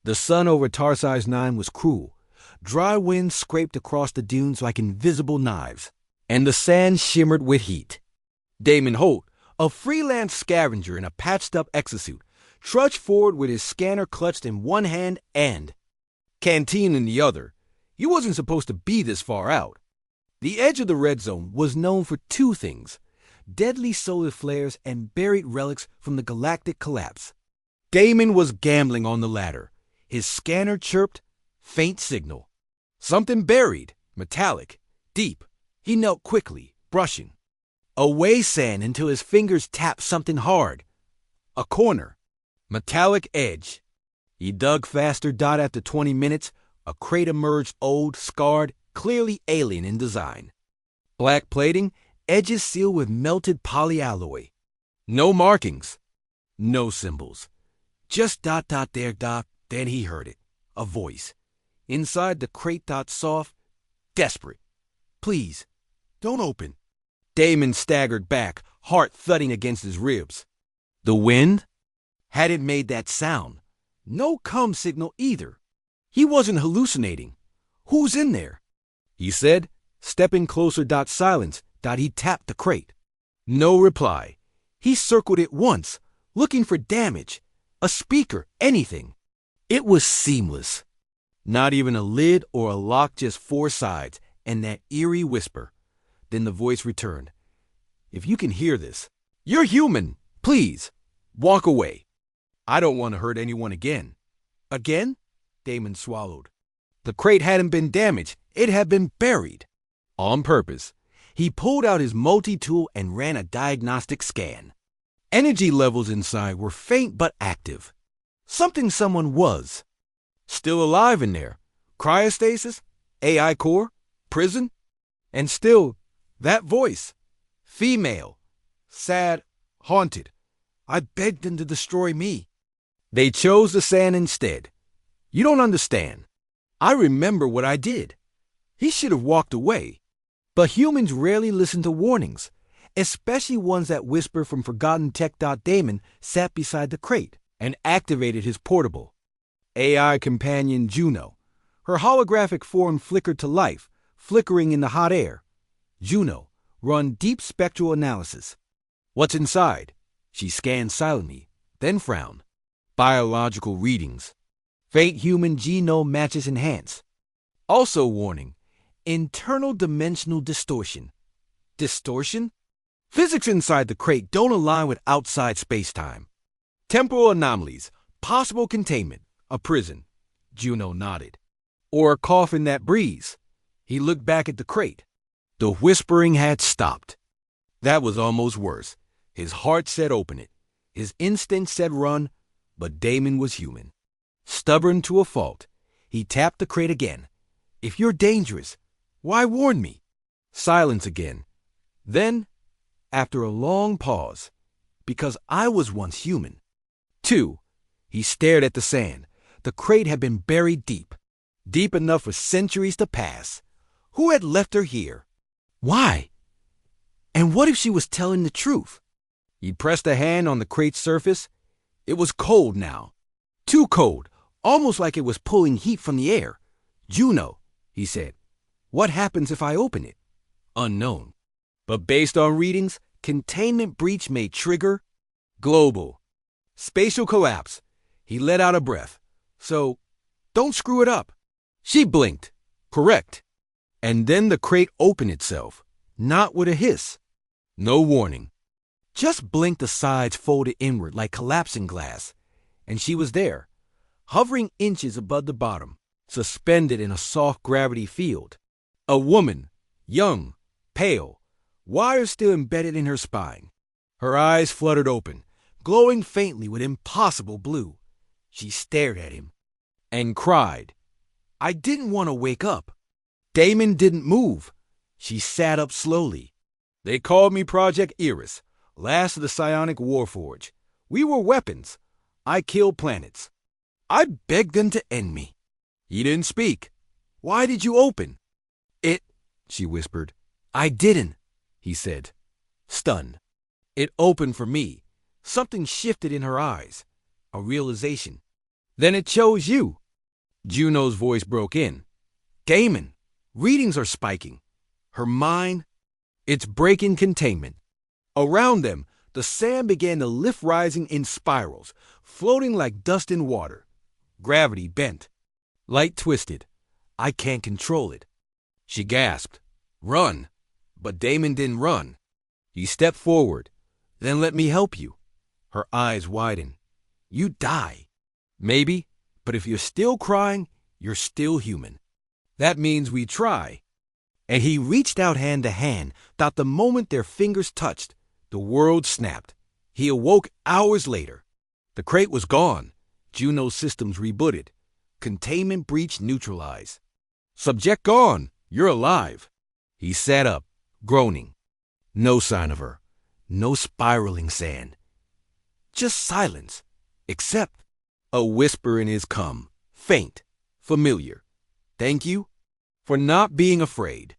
The sun over Tarsi's 9 was cruel. Dry winds scraped across the dunes like invisible knives, and the sand shimmered with heat. Damon Holt, a freelance scavenger in a patched-up exosuit, trudged forward with his scanner clutched in one hand and canteen in the other. He wasn't supposed to be this far out. The edge of the red zone was known for two things: deadly solar flares and buried relics from the galactic collapse. Damon was gambling on the latter. His scanner chirped, faint signal. Something buried, metallic, deep. He knelt quickly, brushing away sand until his fingers tapped something hard. A corner. Metallic edge. He dug faster. After 20 minutes, a crate emerged, old, scarred, clearly alien in design. Black plating, edges sealed with melted polyalloy. No markings. No symbols. Just ... there ... Then he heard it. A voice. Inside the crate. Soft. Desperate. Please, don't open. Damon staggered back, heart thudding against his ribs. The wind hadn't made that sound. No come signal either. He wasn't hallucinating. Who's in there? He said, stepping closer. Silence. He tapped the crate. No reply. He circled it once, looking for damage. A speaker, anything. It was seamless. Not even a lid or a lock, just four sides, and that eerie whisper. Then the voice returned. If you can hear this, you're human. Please, walk away. I don't want to hurt anyone again. Again? Damon swallowed. The crate hadn't been damaged. It had been buried. On purpose. He pulled out his multi-tool and ran a diagnostic scan. Energy levels inside were faint but active. Someone was. Still alive in there. Cryostasis, AI core, prison, and still that voice. Female, sad, haunted. I begged them to destroy me. They chose the sand instead. You don't understand. I remember what I did. He should have walked away. But humans rarely listen to warnings, especially ones that whisper from forgotten tech. Damon sat beside the crate and activated his portable AI companion Juno. Her holographic form flickered to life, flickering in the hot air. Juno, run deep spectral analysis. What's inside? She scanned silently, then frowned. Biological readings. Faint human genome matches enhanced. Also warning, internal dimensional distortion. Distortion? Physics inside the crate don't align with outside spacetime. Temporal anomalies, possible containment, a prison. Juno nodded. Or a coffin that breathes. He looked back at the crate. The whispering had stopped. That was almost worse. His heart said open it. His instinct said run, but Damon was human. Stubborn to a fault, he tapped the crate again. If you're dangerous, why warn me? Silence again. Then, after a long pause, because I was once human. 2. He stared at the sand. The crate had been buried deep. Deep enough for centuries to pass. Who had left her here? Why? And what if she was telling the truth? He pressed a hand on the crate's surface. It was cold now. Too cold, almost like it was pulling heat from the air. Juno, he said. What happens if I open it? Unknown. But based on readings, containment breach may trigger global spatial collapse. He let out a breath. So, don't screw it up. She blinked. Correct. And then the crate opened itself, not with a hiss. No warning. Just blinked, the sides folded inward like collapsing glass. And she was there, hovering inches above the bottom, suspended in a soft gravity field. A woman, young, pale, wires still embedded in her spine. Her eyes fluttered open, glowing faintly with impossible blue. She stared at him and cried. I didn't want to wake up. Damon didn't move. She sat up slowly. They called me Project Iris, last of the psionic warforge. We were weapons. I killed planets. I begged them to end me. He didn't speak. Why did you open? It, she whispered. I didn't, he said, stunned. It opened for me. Something shifted in her eyes. A realization. Then it chose you. Juno's voice broke in. Damon, readings are spiking. Her mind, it's breaking containment. Around them, the sand began to lift, rising in spirals, floating like dust in water. Gravity bent. Light twisted. I can't control it. She gasped. Run. But Damon didn't run. He stepped forward. Then let me help you. Her eyes widened. You die. Maybe, but if you're still crying, you're still human. That means we try. And he reached out hand to hand, that the moment their fingers touched, the world snapped. He awoke hours later. The crate was gone. Juno's systems rebooted. Containment breach neutralized. Subject gone. You're alive. He sat up, groaning. No sign of her. No spiraling sand. Just silence. Except a whisper in his come. Faint. Familiar. Thank you for not being afraid.